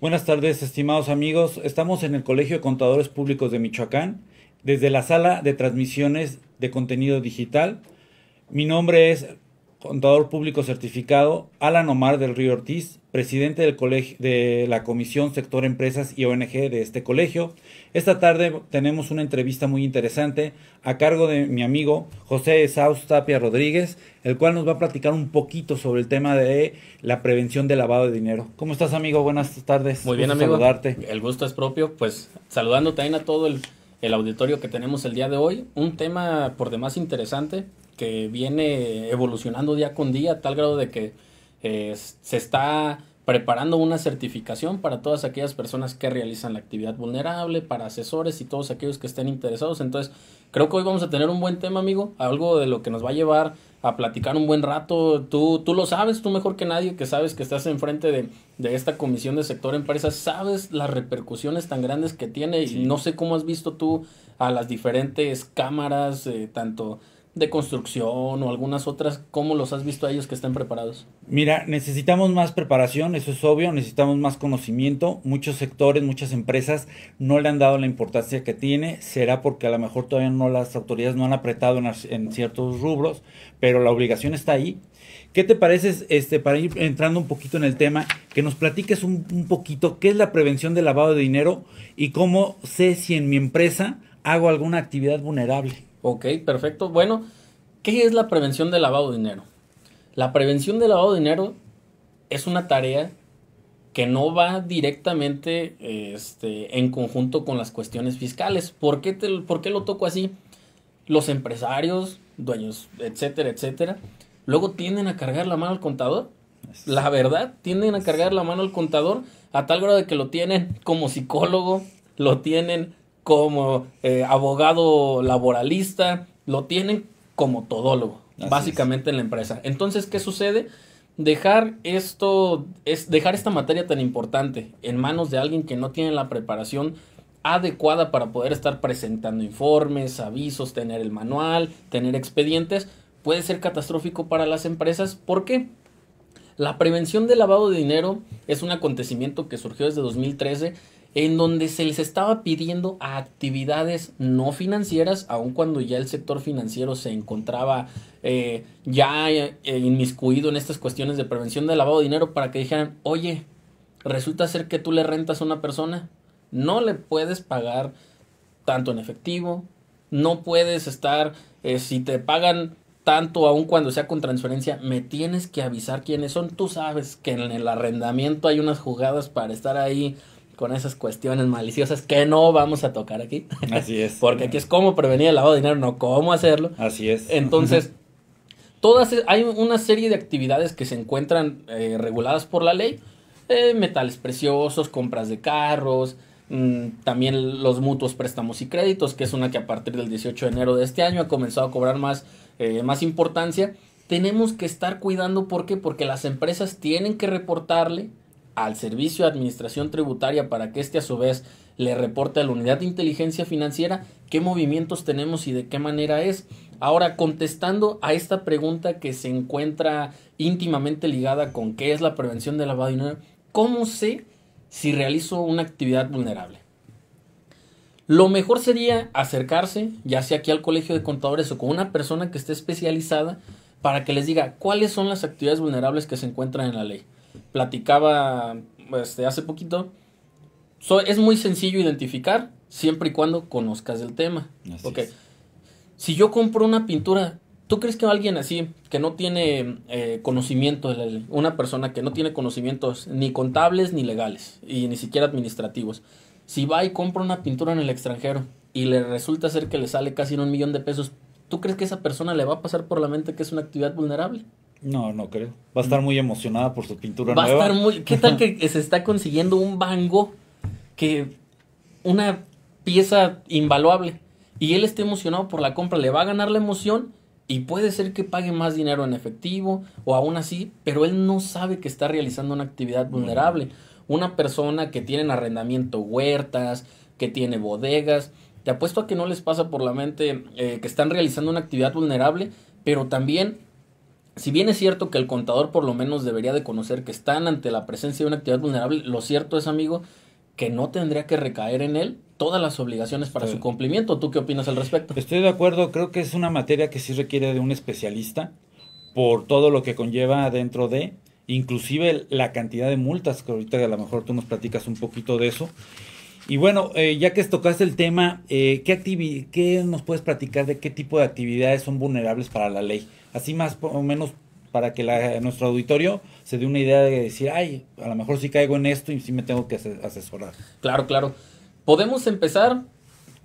Buenas tardes, estimados amigos. Estamos en el Colegio de Contadores Públicos de Michoacán, desde la sala de transmisiones de contenido digital. Mi nombre es Contador Público Certificado Alan Omar del Río Ortiz, presidente del colegio, de la Comisión Sector Empresas y ONG de este colegio. Esta tarde tenemos una entrevista muy interesante a cargo de mi amigo José Esaus Tapia Rodríguez, el cual nos va a platicar un poquito sobre el tema de la prevención del lavado de dinero. ¿Cómo estás, amigo? Buenas tardes. Muy bien, Gusto amigo. saludarte. El gusto es propio. Pues saludando también a todo el auditorio que tenemos el día de hoy. Un tema por demás interesante que viene evolucionando día con día a tal grado de que se está preparando una certificación para todas aquellas personas que realizan la actividad vulnerable, para asesores y todos aquellos que estén interesados. Entonces, creo que hoy vamos a tener un buen tema, amigo, algo de lo que nos va a llevar a platicar un buen rato. Tú lo sabes, tú mejor que nadie, que sabes que estás enfrente de esta comisión de sector empresas, sabes las repercusiones tan grandes que tiene. Sí. Y no sé cómo has visto tú a las diferentes cámaras, tanto de construcción o algunas otras, ¿cómo los has visto a ellos que estén preparados? Mira, necesitamos más preparación, eso es obvio, necesitamos más conocimiento. Muchos sectores, muchas empresas no le han dado la importancia que tiene. Será porque a lo mejor todavía no las autoridades no han apretado en ciertos rubros, pero la obligación está ahí. ¿Qué te parece, para ir entrando un poquito en el tema, que nos platiques un poquito qué es la prevención del lavado de dinero y cómo sé si en mi empresa hago alguna actividad vulnerable? Ok, perfecto. Bueno, ¿qué es la prevención del lavado de dinero? La prevención del lavado de dinero es una tarea que no va directamente en conjunto con las cuestiones fiscales. ¿Por qué lo toco así? Los empresarios, dueños, etcétera, etcétera, luego tienden a cargar la mano al contador. La verdad, tienden a cargar la mano al contador a tal grado de que lo tienen como psicólogo, lo tienen como abogado laboralista, lo tienen como todólogo, básicamente en la empresa. Entonces, ¿qué sucede? Dejar esta materia tan importante en manos de alguien que no tiene la preparación adecuada para poder estar presentando informes, avisos, tener el manual, tener expedientes, puede ser catastrófico para las empresas. ¿Por qué? La prevención del lavado de dinero es un acontecimiento que surgió desde 2013, en donde se les estaba pidiendo a actividades no financieras, aun cuando ya el sector financiero se encontraba inmiscuido en estas cuestiones de prevención del lavado de dinero, para que dijeran: oye, resulta ser que tú le rentas a una persona, no le puedes pagar tanto en efectivo, no puedes estar, si te pagan tanto aun cuando sea con transferencia, me tienes que avisar quiénes son. Tú sabes que en el arrendamiento hay unas jugadas para estar ahí con esas cuestiones maliciosas que no vamos a tocar aquí. Así es. Porque aquí es cómo prevenir el lavado de dinero, no cómo hacerlo. Así es. Entonces, hay una serie de actividades que se encuentran reguladas por la ley. Metales preciosos, compras de carros, también los mutuos préstamos y créditos, que es una que a partir del 18 de enero de este año ha comenzado a cobrar más importancia. Tenemos que estar cuidando, ¿por qué? Porque las empresas tienen que reportarle al Servicio de Administración Tributaria, para que a su vez le reporte a la Unidad de Inteligencia Financiera qué movimientos tenemos y de qué manera es. Ahora, contestando a esta pregunta que se encuentra íntimamente ligada con qué es la prevención del lavado de dinero, ¿cómo sé si realizo una actividad vulnerable? Lo mejor sería acercarse, ya sea aquí al Colegio de Contadores o con una persona que esté especializada, para que les diga cuáles son las actividades vulnerables que se encuentran en la ley. Platicaba hace poquito, es muy sencillo identificar siempre y cuando conozcas el tema. Okay. Si yo compro una pintura, ¿tú crees que alguien así, que no tiene conocimiento de la ley, una persona que no tiene conocimientos ni contables ni legales y ni siquiera administrativos, si va y compra una pintura en el extranjero y le resulta ser que le sale casi en $1,000,000, ¿tú crees que esa persona le va a pasar por la mente que es una actividad vulnerable? No, no creo. Va a estar muy emocionada por su pintura Va nueva. a estar ¿Qué tal que se está consiguiendo un Van Gogh, que una pieza invaluable, y él esté emocionado por la compra? Le va a ganar la emoción y puede ser que pague más dinero en efectivo o aún así, pero él no sabe que está realizando una actividad vulnerable. Una persona que tiene en arrendamiento huertas, que tiene bodegas, te apuesto a que no les pasa por la mente que están realizando una actividad vulnerable, pero también si bien es cierto que el contador por lo menos debería de conocer que están ante la presencia de una actividad vulnerable, lo cierto es, amigo, que no tendría que recaer en él todas las obligaciones para su cumplimiento. ¿Tú qué opinas al respecto? Estoy de acuerdo, creo que es una materia que sí requiere de un especialista por todo lo que conlleva dentro de, inclusive la cantidad de multas, que ahorita a lo mejor tú nos platicas un poquito de eso. Y bueno, ya que tocaste el tema, ¿qué nos puedes platicar de qué tipo de actividades son vulnerables para la ley? Así más o menos para que nuestro auditorio se dé una idea de decir, ay, a lo mejor sí caigo en esto y sí me tengo que asesorar. Claro, claro. Podemos empezar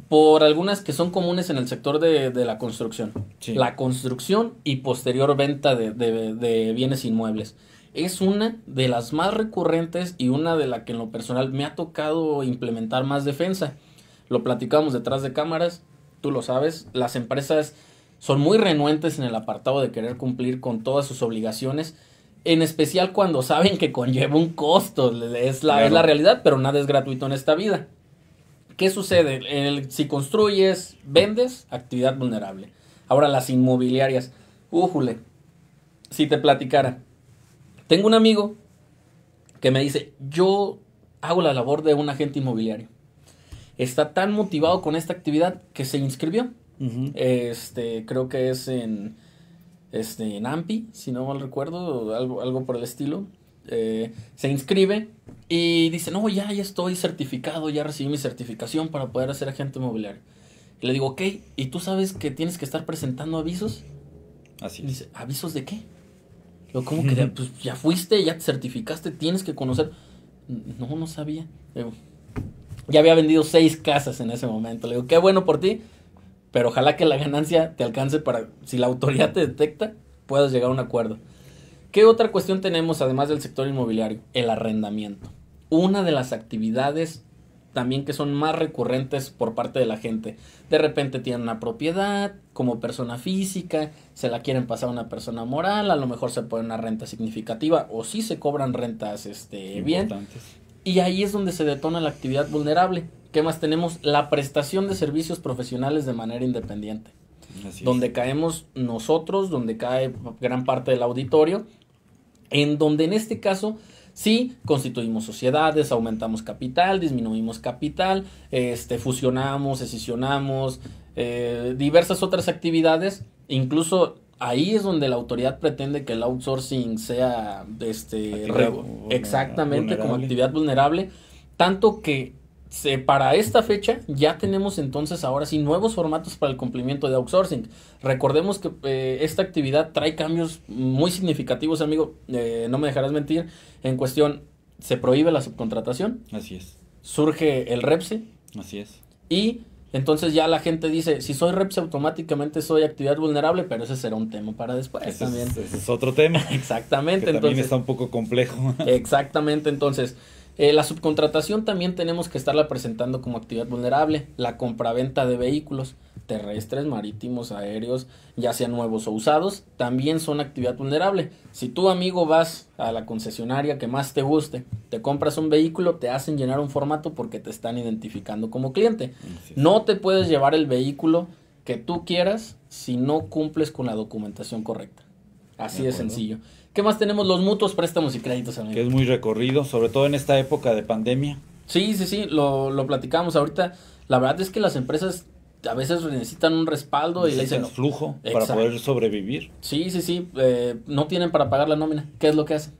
por algunas que son comunes en el sector de la construcción. Sí. La construcción y posterior venta de bienes inmuebles. Es una de las más recurrentes y una de la que en lo personal me ha tocado implementar más defensa. Lo platicamos detrás de cámaras, tú lo sabes, las empresas son muy renuentes en el apartado de querer cumplir con todas sus obligaciones, en especial cuando saben que conlleva un costo, es la realidad, pero nada es gratuito en esta vida. ¿Qué sucede? Si construyes, vendes, actividad vulnerable. Ahora las inmobiliarias, újule, si te platicara, tengo un amigo que me dice, yo hago la labor de un agente inmobiliario. Está tan motivado con esta actividad que se inscribió. Uh-huh. Creo que es en AMPI, si no mal recuerdo, algo por el estilo. Se inscribe y dice, no, ya estoy certificado, ya recibí mi certificación para poder ser agente inmobiliario. Y le digo, ok, ¿y tú sabes que tienes que estar presentando avisos? Así es. Y dice, ¿avisos de qué? Yo, ¿cómo que? Pues ya fuiste, ya te certificaste, tienes que conocer. No sabía. Digo, ya había vendido 6 casas en ese momento. Le digo, qué bueno por ti, pero ojalá que la ganancia te alcance para, si la autoridad te detecta, puedas llegar a un acuerdo. ¿Qué otra cuestión tenemos además del sector inmobiliario? El arrendamiento. Una de las actividades también que son más recurrentes por parte de la gente. De repente tienen una propiedad como persona física, se la quieren pasar a una persona moral, a lo mejor se pone una renta significativa o sí se cobran rentas bien. Y ahí es donde se detona la actividad vulnerable. ¿Qué más tenemos? La prestación de servicios profesionales de manera independiente. Donde caemos nosotros, donde cae gran parte del auditorio, en donde en este caso sí constituimos sociedades, aumentamos capital, disminuimos capital, fusionamos, escisionamos, diversas otras actividades. Incluso ahí es donde la autoridad pretende que el outsourcing sea exactamente como actividad vulnerable, tanto que para esta fecha ya tenemos entonces ahora sí nuevos formatos para el cumplimiento de outsourcing. Recordemos que esta actividad trae cambios muy significativos, amigo, no me dejarás mentir, en cuestión se prohíbe la subcontratación. Así es. Surge el REPSE. Así es. Y entonces ya la gente dice, si soy REPSE automáticamente soy actividad vulnerable, pero ese será un tema para después también. Ese es otro tema. Exactamente. Que también está un poco complejo. Exactamente, entonces la subcontratación también tenemos que estarla presentando como actividad vulnerable. La compraventa de vehículos terrestres, marítimos, aéreos, ya sean nuevos o usados, también son actividad vulnerable. Si tú, amigo, vas a la concesionaria que más te guste, te compras un vehículo, te hacen llenar un formato porque te están identificando como cliente. No te puedes llevar el vehículo que tú quieras si no cumples con la documentación correcta. Así de sencillo. ¿Qué más tenemos? Los mutuos, préstamos y créditos, amigo. Que es muy recorrido, sobre todo en esta época de pandemia. Sí, lo platicamos ahorita. La verdad es que las empresas a veces necesitan un respaldo y le dicen flujo para poder sobrevivir. Sí, no tienen para pagar la nómina. ¿Qué es lo que hacen?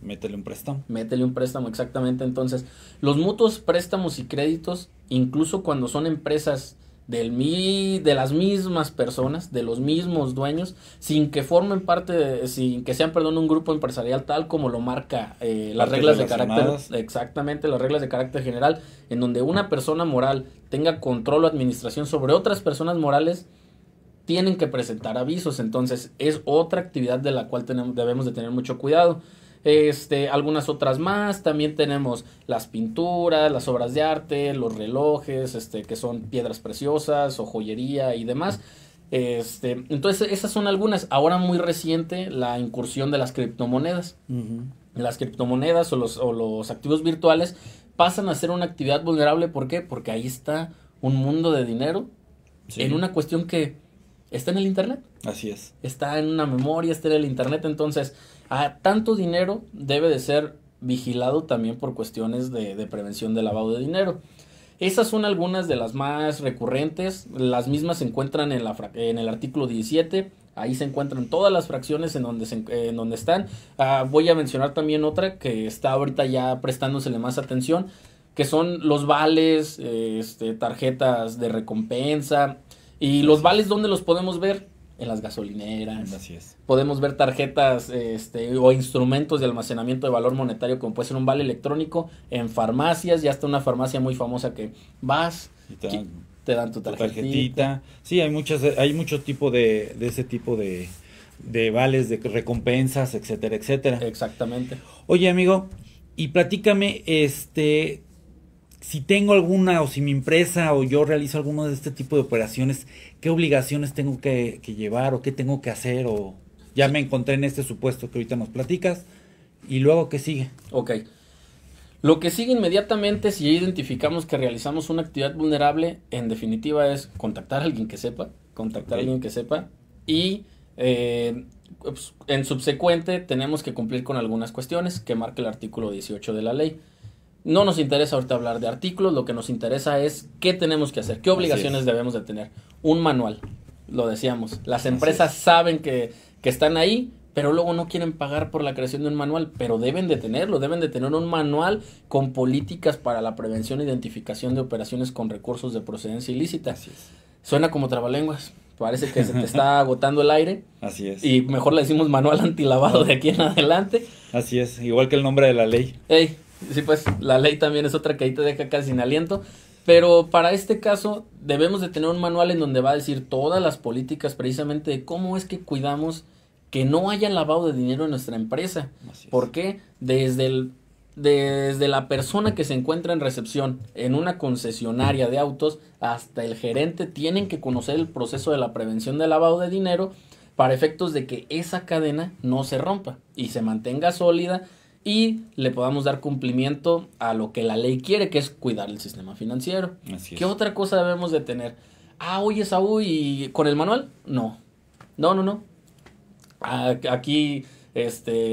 Métele un préstamo. Métele un préstamo, exactamente. Entonces, los mutuos, préstamos y créditos, incluso cuando son empresas de las mismas personas, de los mismos dueños, sin que formen parte, sin que sean, un grupo empresarial tal como lo marca las reglas de carácter, exactamente, las reglas de carácter general, en donde una persona moral tenga control o administración sobre otras personas morales, tienen que presentar avisos. Entonces, es otra actividad de la cual debemos de tener mucho cuidado. Algunas otras más, también tenemos las pinturas, las obras de arte, los relojes, que son piedras preciosas o joyería y demás. Entonces esas son algunas. Ahora muy reciente la incursión de las criptomonedas. Uh-huh. Las criptomonedas o los activos virtuales pasan a ser una actividad vulnerable. ¿Por qué? Porque ahí está un mundo de dinero en una cuestión que está en el internet. Así es. Está en una memoria, está en el internet. Entonces, tanto dinero debe de ser vigilado también por cuestiones de prevención de lavado de dinero. Esas son algunas de las más recurrentes. Las mismas se encuentran en el artículo 17. Ahí se encuentran todas las fracciones en donde están. Voy a mencionar también otra que está ahorita ya prestándosele más atención, que son los vales, tarjetas de recompensa. Y los vales, ¿dónde los podemos ver? En las gasolineras. Así es. Podemos ver tarjetas o instrumentos de almacenamiento de valor monetario, como puede ser un vale electrónico, en farmacias. Ya está una farmacia muy famosa que vas, Y te dan tu tarjetita. Sí, hay muchos tipos de ese tipo de vales, de recompensas, etcétera, etcétera. Exactamente. Oye, amigo, y platícame, si tengo alguna, o si mi empresa o yo realizo alguno de este tipo de operaciones, ¿qué obligaciones tengo que llevar o qué tengo que hacer? O ya me encontré en este supuesto que ahorita nos platicas, y luego, ¿qué sigue? Ok. Lo que sigue inmediatamente, si ya identificamos que realizamos una actividad vulnerable, en definitiva es contactar a alguien que sepa, y pues, en subsecuente tenemos que cumplir con algunas cuestiones que marca el artículo 18 de la ley. No nos interesa ahorita hablar de artículos, lo que nos interesa es qué tenemos que hacer, qué obligaciones debemos de tener. Un manual, lo decíamos, las empresas saben que están ahí, pero luego no quieren pagar por la creación de un manual, pero deben de tenerlo, deben de tener un manual con políticas para la prevención e identificación de operaciones con recursos de procedencia ilícita. Así es. Suena como trabalenguas, parece que se te está agotando el aire. Así es. Y mejor le decimos manual antilavado de aquí en adelante. Así es, igual que el nombre de la ley. Sí, pues la ley también es otra que ahí te deja casi sin aliento. Pero para este caso debemos de tener un manual en donde va a decir todas las políticas precisamente de cómo es que cuidamos que no haya lavado de dinero en nuestra empresa. ¿Por qué? Desde la persona que se encuentra en recepción en una concesionaria de autos hasta el gerente tienen que conocer el proceso de la prevención del lavado de dinero para efectos de que esa cadena no se rompa y se mantenga sólida y le podamos dar cumplimiento a lo que la ley quiere, que es cuidar el sistema financiero. Así es. ¿Qué otra cosa debemos de tener? Oye, Saúl, ¿y con el manual? No. Aquí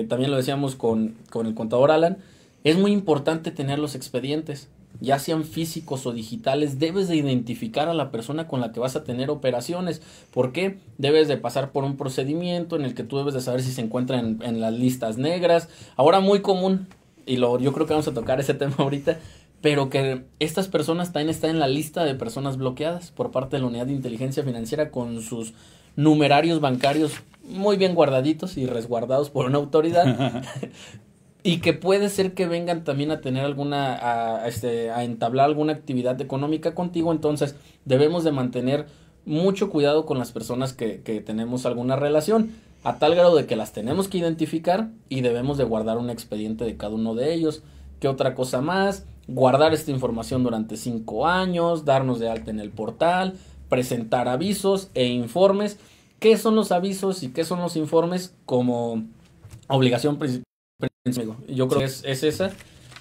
también lo decíamos con el contador Alan, es muy importante tener los expedientes, ya sean físicos o digitales. Debes de identificar a la persona con la que vas a tener operaciones. ¿Por qué? Debes de pasar por un procedimiento en el que tú debes de saber si se encuentra en las listas negras. Ahora muy común, y yo creo que vamos a tocar ese tema ahorita, pero que estas personas también están en la lista de personas bloqueadas por parte de la Unidad de Inteligencia Financiera con sus numerarios bancarios muy bien guardaditos y resguardados por una autoridad. Y que puede ser que vengan también a tener a entablar alguna actividad económica contigo. Entonces debemos de mantener mucho cuidado con las personas que tenemos alguna relación, a tal grado de que las tenemos que identificar y debemos de guardar un expediente de cada uno de ellos. ¿Qué otra cosa más? Guardar esta información durante 5 años, darnos de alta en el portal, presentar avisos e informes. ¿Qué son los avisos y qué son los informes como obligación principal? Yo creo que es esa,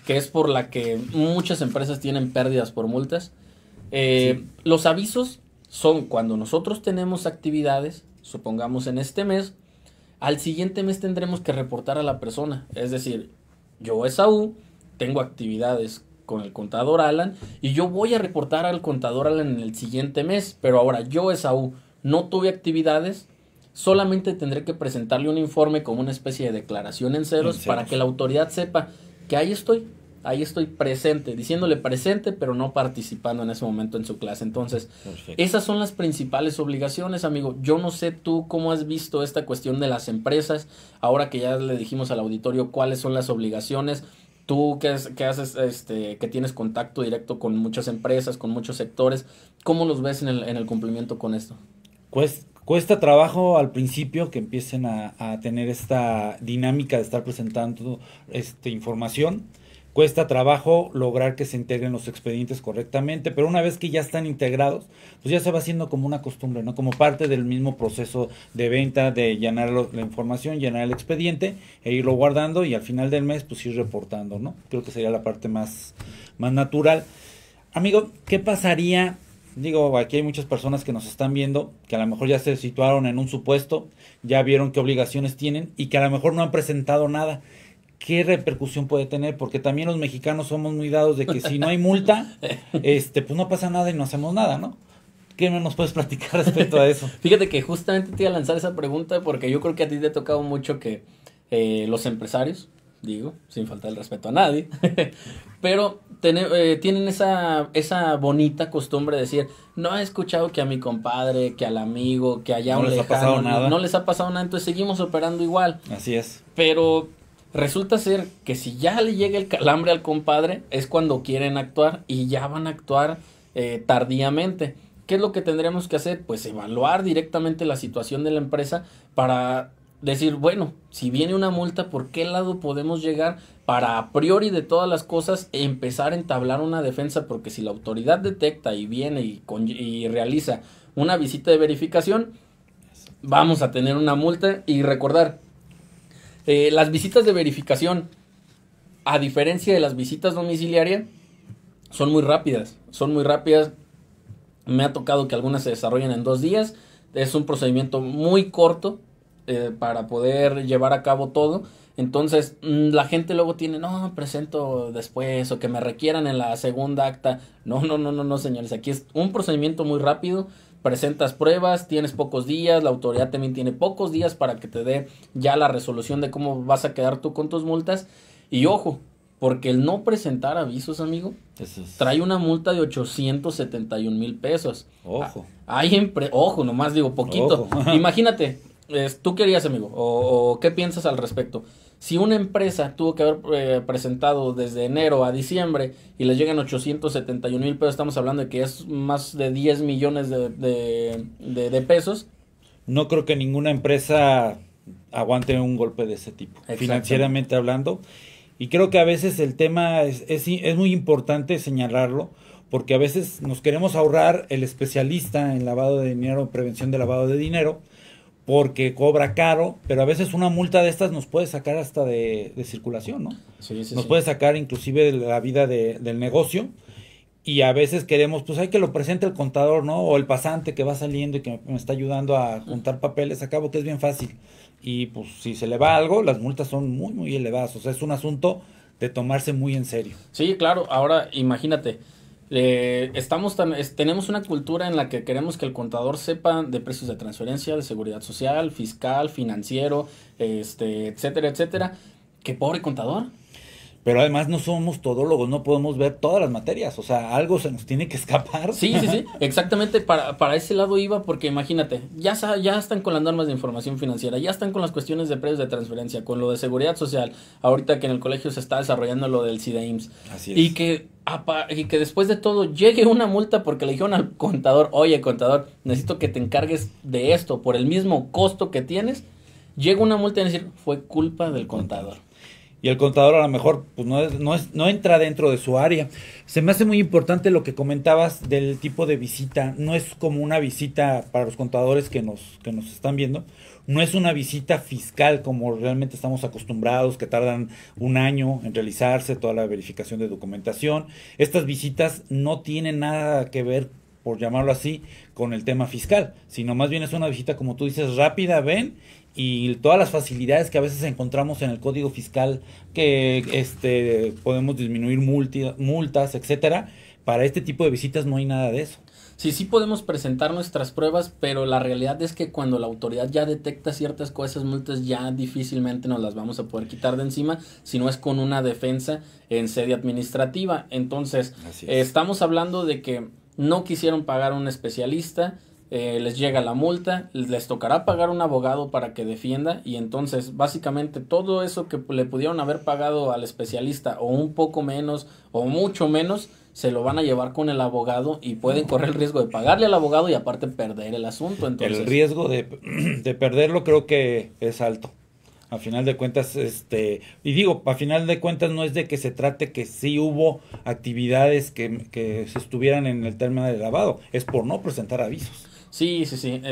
que es por la que muchas empresas tienen pérdidas por multas. Sí. Los avisos son cuando nosotros tenemos actividades, supongamos en este mes, al siguiente mes tendremos que reportar a la persona. Es decir, yo, Esaú, tengo actividades con el contador Alan y yo voy a reportar al contador Alan en el siguiente mes, pero ahora yo, Esaú, no tuve actividades. Solamente tendré que presentarle un informe como una especie de declaración en ceros para que la autoridad sepa que ahí estoy presente, diciéndole presente, pero no participando en ese momento en su clase. Entonces, perfecto. Esas son las principales obligaciones, amigo. Yo no sé tú cómo has visto esta cuestión de las empresas, ahora que ya le dijimos al auditorio cuáles son las obligaciones. Tú que haces, que tienes contacto directo con muchas empresas, con muchos sectores, ¿cómo los ves en el cumplimiento con esto? Cuesta trabajo al principio que empiecen a tener esta dinámica de estar presentando información. Cuesta trabajo lograr que se integren los expedientes correctamente, pero una vez que ya están integrados, pues ya se va haciendo como una costumbre, ¿no? Como parte del mismo proceso de venta, de llenar la información, llenar el expediente e irlo guardando y al final del mes pues ir reportando, ¿no? Creo que sería la parte más natural. Amigo, ¿qué pasaría Digo, aquí hay muchas personas que nos están viendo, que a lo mejor ya se situaron en un supuesto, ya vieron qué obligaciones tienen y que a lo mejor no han presentado nada. ¿Qué repercusión puede tener? Porque también los mexicanos somos muy dados de que si no hay multa, pues no pasa nada y no hacemos nada, ¿no? ¿Qué nos puedes platicar respecto a eso? Fíjate que justamente te iba a lanzar esa pregunta porque yo creo que a ti te ha tocado mucho que los empresarios, digo, sin faltar el respeto a nadie, pero tienen esa bonita costumbre de decir, no he escuchado que a mi compadre, que al amigo, que allá No un les ha lejano, pasado nada. no les ha pasado nada, entonces seguimos operando igual. Así es. Pero resulta ser que si ya le llega el calambre al compadre, es cuando quieren actuar y ya van a actuar tardíamente. ¿Qué es lo que tendríamos que hacer? Pues evaluar directamente la situación de la empresa para decir, bueno, si viene una multa, ¿por qué lado podemos llegar para a priori de todas las cosas empezar a entablar una defensa? Porque si la autoridad detecta y viene y realiza una visita de verificación, vamos a tener una multa. Y recordar, las visitas de verificación, a diferencia de las visitas domiciliarias, son muy rápidas, Me ha tocado que algunas se desarrollen en 2 días. Es un procedimiento muy corto para poder llevar a cabo todo. Entonces, la gente luego tiene, no, presento después o que me requieran en la segunda acta. No, señores. Aquí es un procedimiento muy rápido. Presentas pruebas, tienes pocos días, la autoridad también tiene pocos días para que te dé ya la resolución de cómo vas a quedar tú con tus multas. Y ojo, porque el no presentar avisos, amigo, trae una multa de 871,000 pesos. Ojo. Ojo, nomás digo poquito. Ojo. Imagínate, ¿tú qué harías, amigo? ¿O qué piensas al respecto? Si una empresa tuvo que haber presentado desde enero a diciembre y les llegan 871,000 pesos, estamos hablando de que es más de 10 millones de pesos. No creo que ninguna empresa aguante un golpe de ese tipo, financieramente hablando. Y creo que a veces el tema es muy importante señalarlo, porque a veces nos queremos ahorrar el especialista en lavado de dinero, prevención de lavado de dinero, porque cobra caro, pero a veces una multa de estas nos puede sacar hasta de circulación, ¿no? Sí. Nos puede sacar inclusive de la vida del negocio, y a veces queremos, pues hay que lo presente el contador, ¿no? O el pasante que va saliendo y que me está ayudando a juntar papeles, acabo que es bien fácil. Y pues si se le va algo, las multas son muy, muy elevadas. O sea, es un asunto de tomarse muy en serio. Sí, claro. Ahora, imagínate, tenemos una cultura en la que queremos que el contador sepa de precios de transferencia, de seguridad social, fiscal, financiero, etcétera, etcétera. ¡Qué pobre contador! Pero además no somos todólogos, no podemos ver todas las materias, o sea, algo se nos tiene que escapar. Sí, exactamente, para ese lado iba, porque imagínate, ya están con las normas de información financiera, ya están con las cuestiones de precios de transferencia, con lo de seguridad social, ahorita que en el colegio se está desarrollando lo del SIDA-IMSS. Así es. Y que después de todo llegue una multa porque le dijeron al contador, oye contador, necesito que te encargues de esto por el mismo costo que tienes, llega una multa y decir, fue culpa del contador. Y el contador a lo mejor pues no entra dentro de su área. Se me hace muy importante lo que comentabas del tipo de visita. No es como una visita para los contadores que nos están viendo. No es una visita fiscal como realmente estamos acostumbrados, que tardan 1 año en realizarse toda la verificación de documentación. Estas visitas no tienen nada que ver, por llamarlo así, con el tema fiscal, sino más bien es una visita, como tú dices, rápida, ven, y todas las facilidades que a veces encontramos en el código fiscal, que podemos disminuir multas, etcétera. Para este tipo de visitas no hay nada de eso. Sí podemos presentar nuestras pruebas, pero la realidad es que cuando la autoridad ya detecta ciertas cosas, multas, ya difícilmente nos las vamos a poder quitar de encima, si no es con una defensa en sede administrativa. Entonces, estamos hablando de que no quisieron pagar a un especialista, les llega la multa, les tocará pagar un abogado para que defienda, y entonces básicamente todo eso que le pudieron haber pagado al especialista, o un poco menos o mucho menos, se lo van a llevar con el abogado y pueden correr el riesgo de pagarle al abogado y aparte perder el asunto. Entonces, el riesgo de perderlo creo que es alto. A final de cuentas, y digo, a final de cuentas no es de que se trate que sí hubo actividades que se estuvieran en el tema del lavado, es por no presentar avisos. Sí,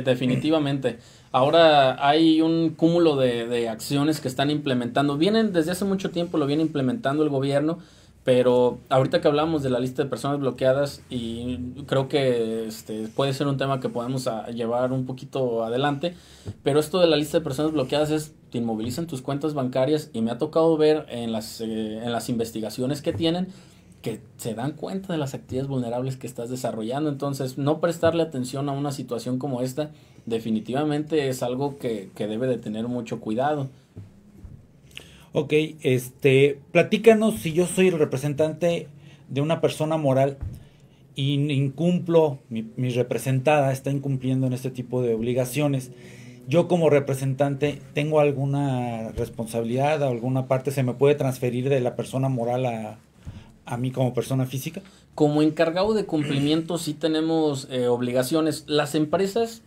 definitivamente. Ahora hay un cúmulo de acciones que están implementando. Desde hace mucho tiempo lo viene implementando el gobierno, Pero ahorita que hablamos de la lista de personas bloqueadas, y creo que puede ser un tema que podemos llevar un poquito adelante, pero esto de la lista de personas bloqueadas es, te inmovilizan tus cuentas bancarias, y me ha tocado ver en las investigaciones que tienen, que se dan cuenta de las actividades vulnerables que estás desarrollando. Entonces, no prestarle atención a una situación como esta definitivamente es algo que debe de tener mucho cuidado. Ok, platícanos, si yo soy el representante de una persona moral y incumplo, mi representada está incumpliendo en este tipo de obligaciones, yo como representante, ¿tengo alguna responsabilidad o alguna parte se me puede transferir de la persona moral a mí como persona física? Como encargado de cumplimiento sí tenemos obligaciones. Las empresas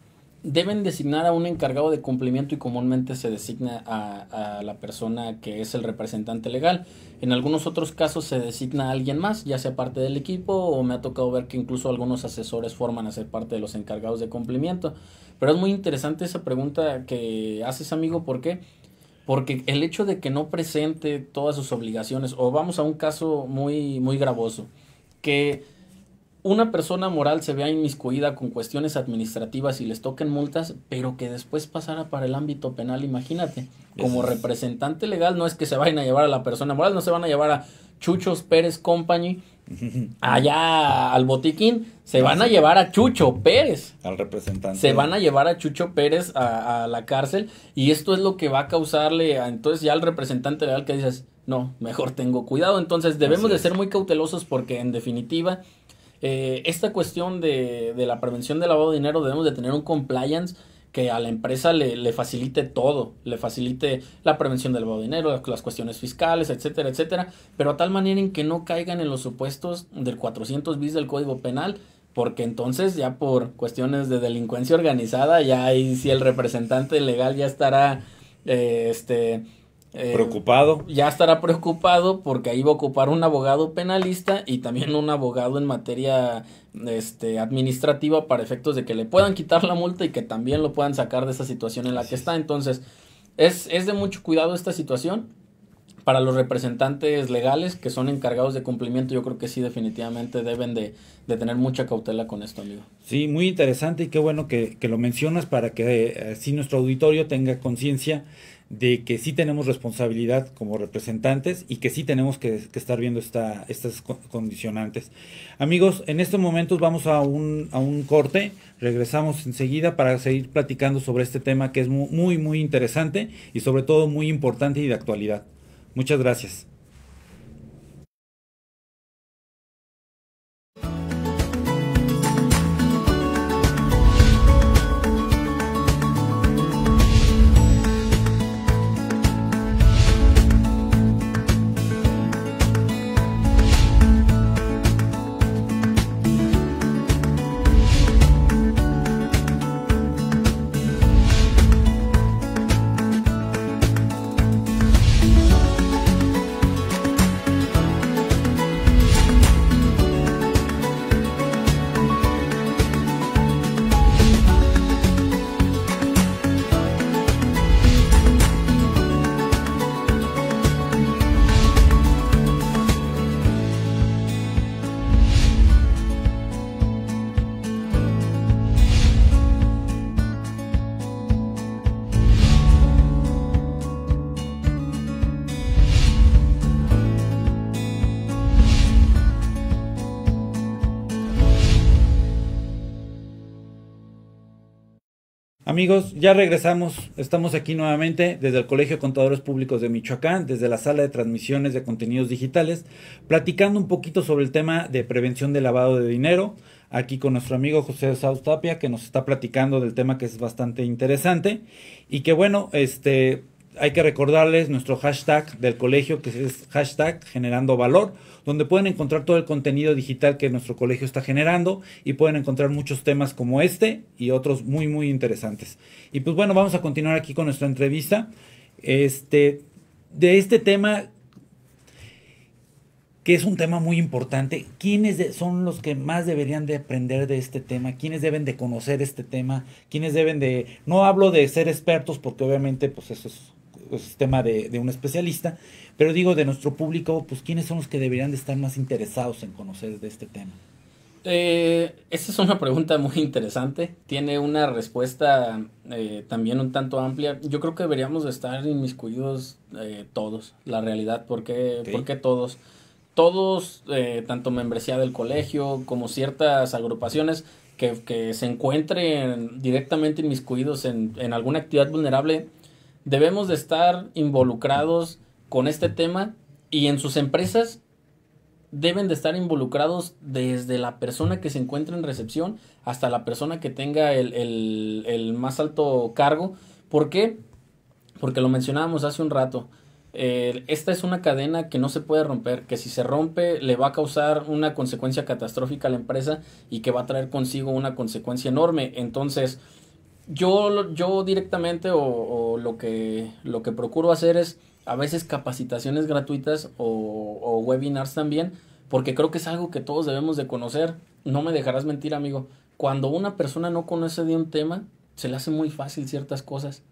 deben designar a un encargado de cumplimiento, y comúnmente se designa a la persona que es el representante legal. En algunos otros casos se designa a alguien más, ya sea parte del equipo, o me ha tocado ver que incluso algunos asesores forman a ser parte de los encargados de cumplimiento. Pero es muy interesante esa pregunta que haces, amigo. ¿Por qué? Porque el hecho de que no presente todas sus obligaciones, o vamos a un caso muy, muy gravoso, que una persona moral se vea inmiscuida con cuestiones administrativas y les toquen multas, pero que después pasara para el ámbito penal. Imagínate, como representante legal no es que se vayan a llevar a la persona moral, no se van a llevar a Chuchos Pérez Company allá al botiquín, se van a llevar a Chucho Pérez, al representante, se van a llevar a Chucho Pérez a la cárcel, y esto es lo que va a causarle entonces ya al representante legal, que dices, no, mejor tengo cuidado. Entonces debemos de ser muy cautelosos, porque en definitiva esta cuestión de la prevención del lavado de dinero, debemos de tener un compliance que a la empresa le facilite todo, le facilite la prevención del lavado de dinero, las cuestiones fiscales, etcétera, etcétera, pero a tal manera en que no caigan en los supuestos del 400 bis del Código Penal, porque entonces ya por cuestiones de delincuencia organizada, ya ahí sí el representante legal ya estará preocupado. Ya estará preocupado, porque ahí va a ocupar un abogado penalista y también un abogado en materia administrativa, para efectos de que le puedan quitar la multa y que también lo puedan sacar de esa situación en la que está. Entonces, es de mucho cuidado esta situación. Para los representantes legales que son encargados de cumplimiento, yo creo que sí, definitivamente deben de tener mucha cautela con esto, amigo. Sí, muy interesante, y qué bueno que lo mencionas, para que así nuestro auditorio tenga conciencia de que sí tenemos responsabilidad como representantes, y que sí tenemos que estar viendo estas condicionantes. Amigos, en estos momentos vamos a un corte, regresamos enseguida para seguir platicando sobre este tema que es muy, muy interesante, y sobre todo muy importante y de actualidad. Muchas gracias. Amigos, ya regresamos, estamos aquí nuevamente desde el Colegio de Contadores Públicos de Michoacán, desde la sala de transmisiones de contenidos digitales, platicando un poquito sobre el tema de prevención del lavado de dinero, aquí con nuestro amigo José Sauz Tapia, que nos está platicando del tema, que es bastante interesante, y que bueno, hay que recordarles nuestro hashtag del colegio, que es hashtag generando valor, donde pueden encontrar todo el contenido digital que nuestro colegio está generando, y pueden encontrar muchos temas como este y otros muy, muy interesantes. Y pues bueno, vamos a continuar aquí con nuestra entrevista. De este tema, que es un tema muy importante, ¿quiénes son los que más deberían de aprender de este tema? ¿Quiénes deben de conocer este tema? ¿Quiénes deben de...? No hablo de ser expertos, porque obviamente pues eso es pues, es tema de un especialista, pero digo, de nuestro público, pues ¿quiénes son los que deberían de estar más interesados en conocer de este tema? Esta es una pregunta muy interesante, tiene una respuesta también un tanto amplia. Yo creo que deberíamos de estar inmiscuidos todos, la realidad. Ok. ¿Por qué todos? Todos, tanto membresía del colegio como ciertas agrupaciones que se encuentren directamente inmiscuidos en alguna actividad vulnerable, debemos de estar involucrados con este tema, y en sus empresas deben de estar involucrados desde la persona que se encuentra en recepción hasta la persona que tenga el más alto cargo. ¿Por qué? Porque lo mencionábamos hace un rato. Esta es una cadena que no se puede romper, que si se rompe le va a causar una consecuencia catastrófica a la empresa y que va a traer consigo una consecuencia enorme. Entonces, yo directamente o lo que procuro hacer es a veces capacitaciones gratuitas o webinars también, porque creo que es algo que todos debemos de conocer. No me dejarás mentir, amigo. Cuando una persona no conoce de un tema, se le hace muy fácil ciertas cosas.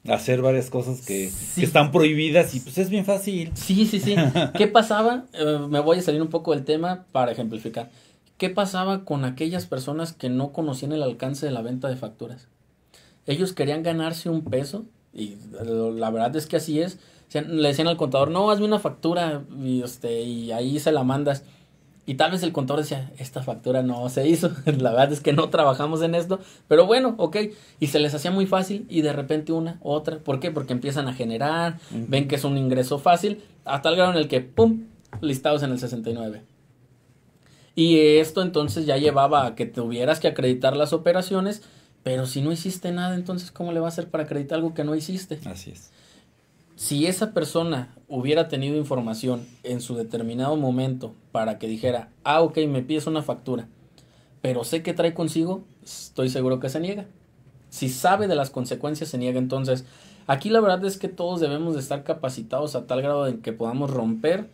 Hacer varias cosas que Sí, están prohibidas y pues es bien fácil. sí, sí, sí. ¿Qué pasaba? Me voy a salir un poco del tema para ejemplificar. ¿Qué pasaba con aquellas personas que no conocían el alcance de la venta de facturas? Ellos querían ganarse un peso, y la verdad es que así es. Le decían al contador, no, hazme una factura y ahí se la mandas. Y tal vez el contador decía, esta factura no se hizo. La verdad es que no trabajamos en esto, pero bueno, ok. Y se les hacía muy fácil, y de repente una, otra. ¿Por qué? Porque empiezan a generar, ven que es un ingreso fácil, a tal grado en el que, ¡pum!, listados en el 69. Y esto entonces ya llevaba a que tuvieras que acreditar las operaciones, pero si no hiciste nada, entonces ¿cómo le va a hacer para acreditar algo que no hiciste? Así es. Si esa persona hubiera tenido información en su determinado momento para que dijera, ah, ok, me pides una factura, pero sé que trae consigo, estoy seguro que se niega. Si sabe de las consecuencias, se niega. Entonces, aquí la verdad es que todos debemos de estar capacitados a tal grado de que podamos romper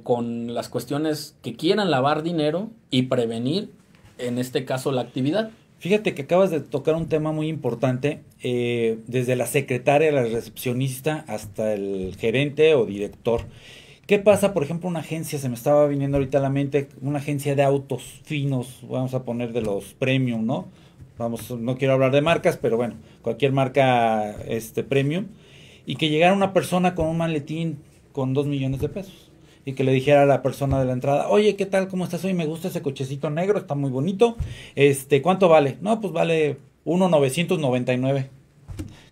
con las cuestiones que quieran lavar dinero y prevenir, en este caso, la actividad. Fíjate que acabas de tocar un tema muy importante, desde la secretaria, la recepcionista, hasta el gerente o director. ¿Qué pasa, por ejemplo, una agencia, se me estaba viniendo ahorita a la mente, una agencia de autos finos, vamos a poner de los premium, ¿no? Vamos, no quiero hablar de marcas, pero bueno, cualquier marca premium, y que llegara una persona con un maletín con 2 millones de pesos. Y que le dijera a la persona de la entrada, oye, ¿qué tal? ¿Cómo estás hoy? Me gusta ese cochecito negro, está muy bonito. ¿Cuánto vale? No, pues vale 1,999.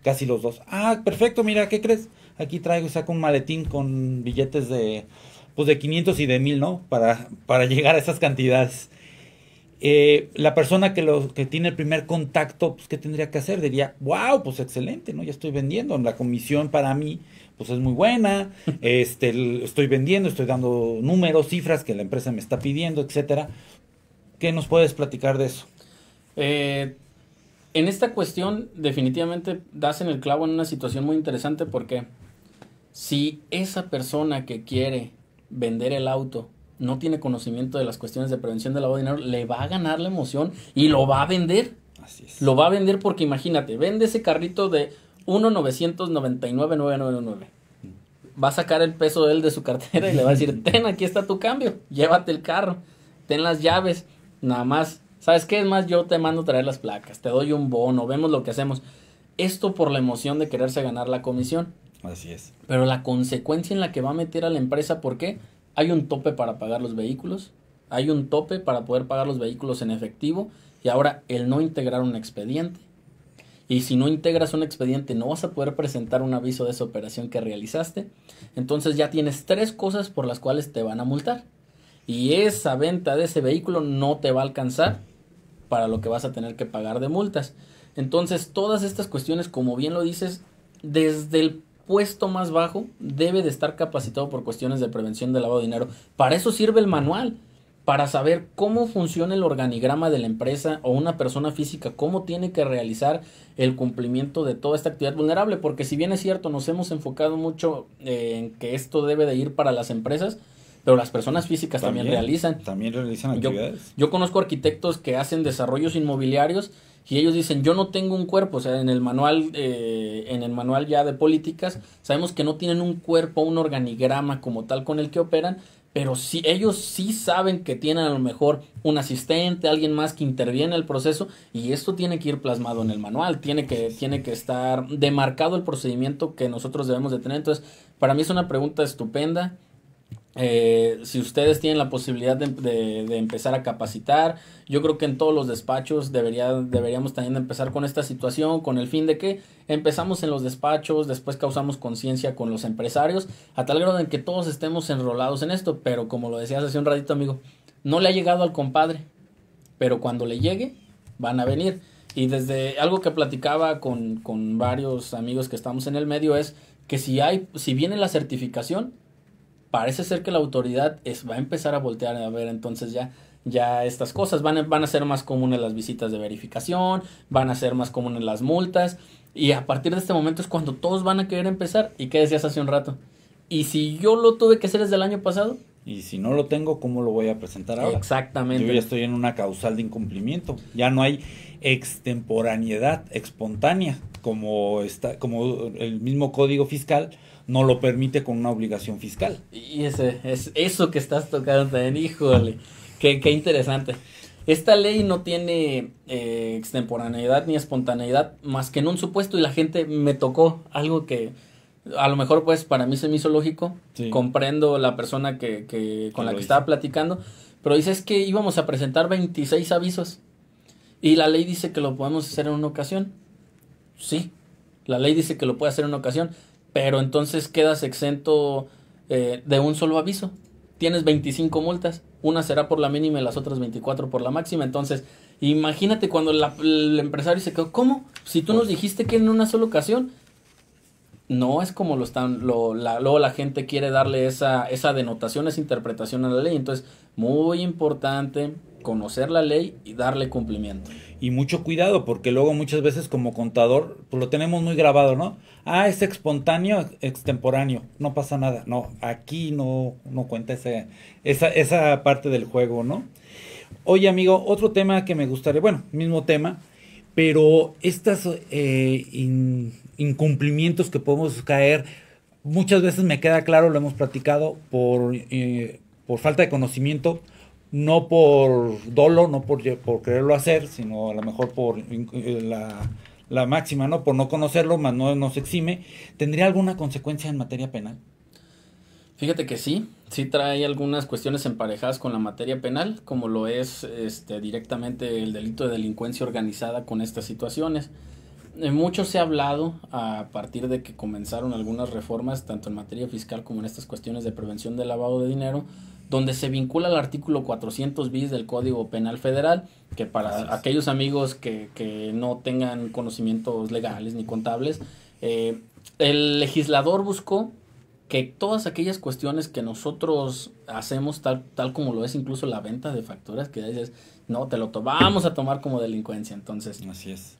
Casi los dos. Ah, perfecto, mira, ¿qué crees? Aquí traigo, saco un maletín con billetes pues de 500 y de 1000, ¿no? Para llegar a esas cantidades. La persona que tiene el primer contacto, pues, ¿qué tendría que hacer? Diría, wow, pues excelente, ¿no? Ya estoy vendiendo. La comisión para mí, pues es muy buena. Estoy vendiendo, estoy dando números, cifras que la empresa me está pidiendo, etcétera. ¿Qué nos puedes platicar de eso? En esta cuestión, definitivamente das en el clavo en una situación muy interesante, porque si esa persona que quiere vender el auto no tiene conocimiento de las cuestiones de prevención del lavado de dinero, le va a ganar la emoción y lo va a vender. Así es. Lo va a vender porque imagínate, vende ese carrito de 1,999,999. Va a sacar el peso de él de su cartera y le va a decir, ten, aquí está tu cambio, llévate el carro, ten las llaves, nada más. ¿Sabes qué? Es más, yo te mando traer las placas, te doy un bono, vemos lo que hacemos. Esto por la emoción de quererse ganar la comisión. Así es. Pero la consecuencia en la que va a meter a la empresa, ¿por qué? Hay un tope para pagar los vehículos, hay un tope para poder pagar los vehículos en efectivo, y ahora el no integrar un expediente. Y si no integras un expediente, no vas a poder presentar un aviso de esa operación que realizaste. Entonces ya tienes 3 cosas por las cuales te van a multar. Y esa venta de ese vehículo no te va a alcanzar para lo que vas a tener que pagar de multas. Entonces todas estas cuestiones, como bien lo dices, desde el puesto más bajo debe de estar capacitado por cuestiones de prevención del lavado de dinero. Para eso sirve el manual, para saber cómo funciona el organigrama de la empresa o una persona física, cómo tiene que realizar el cumplimiento de toda esta actividad vulnerable, porque si bien es cierto, nos hemos enfocado mucho en que esto debe de ir para las empresas, pero las personas físicas también realizan. También realizan actividades. Yo conozco arquitectos que hacen desarrollos inmobiliarios y ellos dicen, yo no tengo un cuerpo, o sea, en el manual ya de políticas, sabemos que no tienen un cuerpo, un organigrama como tal con el que operan, pero sí, ellos sí saben que tienen a lo mejor un asistente, alguien más que interviene en el proceso, y esto tiene que ir plasmado en el manual, tiene que estar demarcado el procedimiento que nosotros debemos de tener. Entonces, para mí es una pregunta estupenda. Si ustedes tienen la posibilidad de empezar a capacitar, yo creo que en todos los despachos deberíamos también empezar con esta situación, con el fin de que empezamos en los despachos, después causamos conciencia con los empresarios, a tal grado en que todos estemos enrolados en esto, pero como lo decías hace un ratito, amigo, no le ha llegado al compadre, pero cuando le llegue, van a venir. Y desde algo que platicaba con varios amigos que estamos en el medio es que si viene la certificación, parece ser que la autoridad va a empezar a voltear a ver entonces ya estas cosas. Van a ser más comunes las visitas de verificación, van a ser más comunes las multas, y a partir de este momento es cuando todos van a querer empezar. ¿Y qué decías hace un rato? ¿Y si yo lo tuve que hacer desde el año pasado? Y si no lo tengo, ¿cómo lo voy a presentar ahora? Exactamente. Yo ya estoy en una causal de incumplimiento. Ya no hay extemporaneidad espontánea, como el mismo Código Fiscal no lo permite con una obligación fiscal. Y es eso que estás tocando también, híjole, qué interesante. Esta ley no tiene extemporaneidad ni espontaneidad más que en un supuesto, y la gente me tocó algo que a lo mejor pues para mí se me hizo lógico. Sí. Comprendo la persona con la que estaba platicando, pero dice es que íbamos a presentar 26 avisos y la ley dice que lo podemos hacer en una ocasión. Sí, la ley dice que lo puede hacer en una ocasión, pero entonces quedas exento de un solo aviso. Tienes 25 multas, una será por la mínima y las otras 24 por la máxima. Entonces, imagínate cuando el empresario se quedó, ¿cómo? Si tú nos dijiste que en una sola ocasión. No es como luego la gente quiere darle esa denotación, esa interpretación a la ley. Entonces, muy importante conocer la ley y darle cumplimiento. Y mucho cuidado, porque luego muchas veces como contador, pues lo tenemos muy grabado, ¿no? Es espontáneo, extemporáneo, no pasa nada. No, aquí no cuenta esa parte del juego, ¿no? Oye, amigo, otro tema que me gustaría, bueno, mismo tema, pero estas incumplimientos que podemos caer, muchas veces me queda claro, lo hemos platicado, por falta de conocimiento, no por dolo, no por quererlo hacer, sino a lo mejor por la máxima, ¿no? Por no conocerlo, más no nos exime. ¿Tendría alguna consecuencia en materia penal? Fíjate que sí trae algunas cuestiones emparejadas con la materia penal, como lo es directamente el delito de delincuencia organizada con estas situaciones. Mucho se ha hablado a partir de que comenzaron algunas reformas, tanto en materia fiscal como en estas cuestiones de prevención del lavado de dinero, donde se vincula el artículo 400 bis del Código Penal Federal, que para aquellos amigos que no tengan conocimientos legales ni contables, el legislador buscó que todas aquellas cuestiones que nosotros hacemos, tal como lo es incluso la venta de facturas, que dices, no, vamos a tomar como delincuencia. Entonces, así es.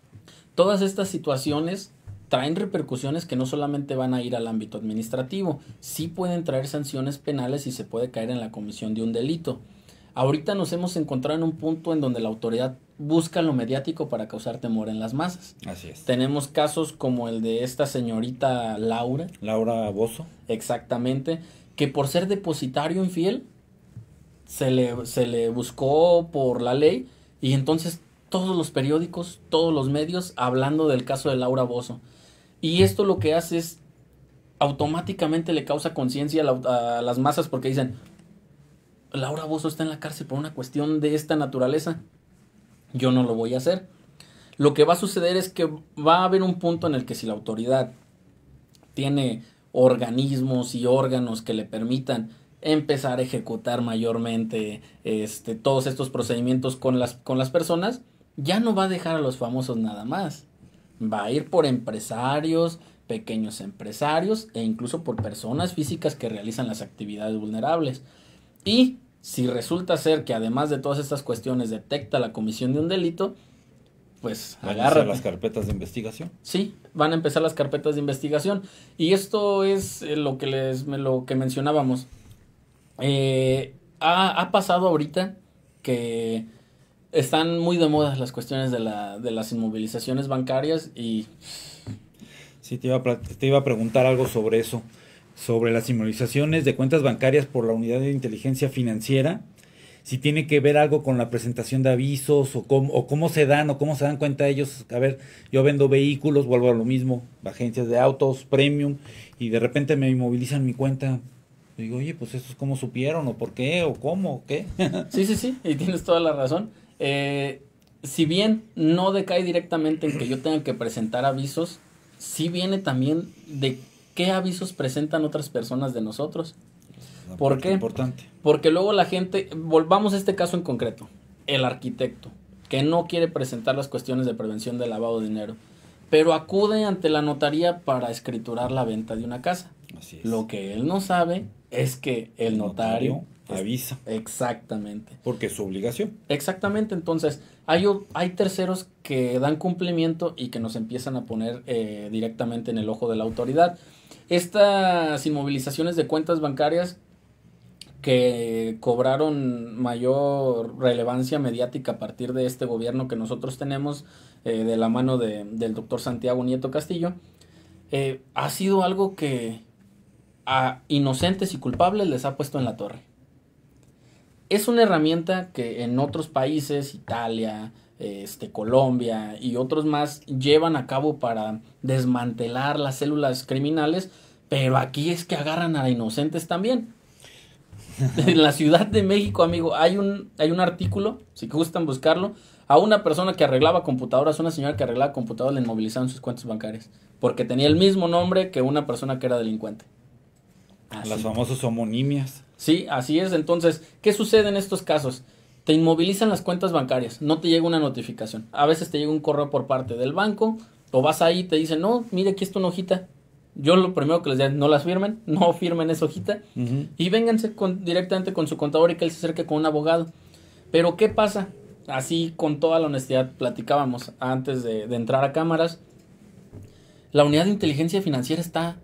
Todas estas situaciones traen repercusiones que no solamente van a ir al ámbito administrativo, sí pueden traer sanciones penales y se puede caer en la comisión de un delito. Ahorita nos hemos encontrado en un punto en donde la autoridad busca lo mediático para causar temor en las masas. Así es. Tenemos casos como el de esta señorita Laura Bozzo. Exactamente, que por ser depositario infiel se le buscó por la ley, y entonces todos los periódicos, todos los medios hablando del caso de Laura Bozzo. Y esto lo que hace es automáticamente le causa conciencia a las masas, porque dicen, Laura Bozzo está en la cárcel por una cuestión de esta naturaleza, yo no lo voy a hacer. Lo que va a suceder es que va a haber un punto en el que si la autoridad tiene organismos y órganos que le permitan empezar a ejecutar mayormente todos estos procedimientos con las personas, ya no va a dejar a los famosos nada más. Va a ir por empresarios, pequeños empresarios e incluso por personas físicas que realizan las actividades vulnerables. Y si resulta ser que además de todas estas cuestiones detecta la comisión de un delito, pues agárrate. Las carpetas de investigación. Sí, van a empezar las carpetas de investigación. Y esto es lo que mencionábamos. Ha pasado ahorita que están muy de moda las cuestiones de las inmovilizaciones bancarias y... Sí, te iba a preguntar algo sobre eso, sobre las inmovilizaciones de cuentas bancarias por la Unidad de Inteligencia Financiera, si tiene que ver algo con la presentación de avisos o cómo se dan cuenta ellos. A ver, yo vendo vehículos, vuelvo a lo mismo, agencias de autos, premium, y de repente me inmovilizan mi cuenta. Digo, oye, pues eso es cómo supieron, o por qué, o cómo, o qué. Sí, y tienes toda la razón. Si bien no decae directamente en que yo tenga que presentar avisos, sí viene también de qué avisos presentan otras personas de nosotros. ¿Por qué? Importante. Porque luego la gente, volvamos a este caso en concreto, el arquitecto, que no quiere presentar las cuestiones de prevención de lavado de dinero, pero acude ante la notaría para escriturar la venta de una casa. Así es. Lo que él no sabe es que el notario avisa. Exactamente. Porque es su obligación. Exactamente, entonces hay terceros que dan cumplimiento y que nos empiezan a poner directamente en el ojo de la autoridad. Estas inmovilizaciones de cuentas bancarias que cobraron mayor relevancia mediática a partir de este gobierno que nosotros tenemos, de la mano del doctor Santiago Nieto Castillo, ha sido algo que a inocentes y culpables les ha puesto en la torre. Es una herramienta que en otros países, Italia, Colombia y otros más, llevan a cabo para desmantelar las células criminales, pero aquí es que agarran a inocentes también. En la Ciudad de México, amigo, hay un artículo, si gustan buscarlo, a una persona que arreglaba computadoras, una señora que arreglaba computadoras, le inmovilizaron sus cuentas bancarias, porque tenía el mismo nombre que una persona que era delincuente. Así. Las famosas homonimias. Sí, así es. Entonces, ¿qué sucede en estos casos? Te inmovilizan las cuentas bancarias, no te llega una notificación. A veces te llega un correo por parte del banco, o vas ahí y te dicen, no, mire, aquí está una hojita. Yo lo primero que les digo, no las firmen, no firmen esa hojita, y vénganse directamente con su contador y que él se acerque con un abogado. Pero ¿qué pasa? Así, con toda la honestidad, platicábamos antes de entrar a cámaras. La unidad de inteligencia financiera está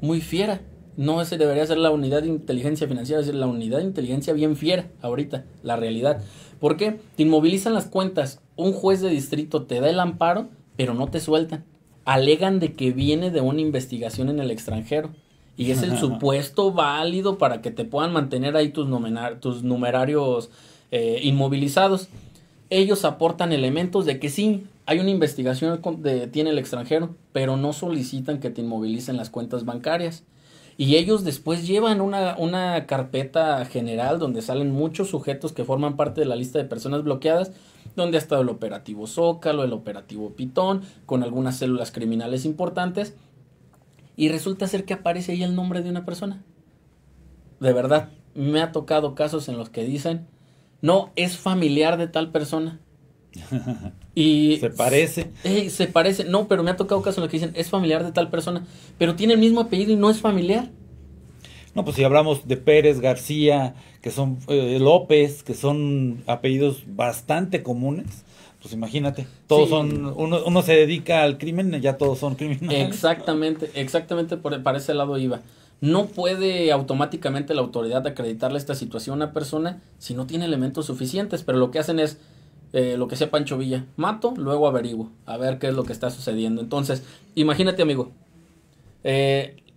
muy fiera. No, ese debería ser la unidad de inteligencia financiera, es la unidad de inteligencia bien fiera ahorita, la realidad. ¿Por qué? Te inmovilizan las cuentas, un juez de distrito te da el amparo, pero no te sueltan. Alegan de que viene de una investigación en el extranjero y es el supuesto válido para que te puedan mantener ahí tus numerarios inmovilizados. Ellos aportan elementos de que sí, hay una investigación tiene el extranjero, pero no solicitan que te inmovilicen las cuentas bancarias. Y ellos después llevan una carpeta general donde salen muchos sujetos que forman parte de la lista de personas bloqueadas, donde ha estado el operativo Zócalo, el operativo Pitón, con algunas células criminales importantes, y resulta ser que aparece ahí el nombre de una persona. De verdad, me ha tocado casos en los que dicen, no, es familiar de tal persona. Y se parece. Se parece, no, pero me ha tocado casos en los que dicen, es familiar de tal persona, pero tiene el mismo apellido y no es familiar. No, pues si hablamos de Pérez, García, que son López, que son apellidos bastante comunes, pues imagínate, todos son, uno se dedica al crimen, ya todos son criminales. Exactamente para ese lado iba. No puede automáticamente la autoridad acreditarle esta situación a una persona si no tiene elementos suficientes, pero lo que hacen es, lo que sea Pancho Villa, mato, luego averiguo, a ver qué es lo que está sucediendo. Entonces, imagínate, amigo,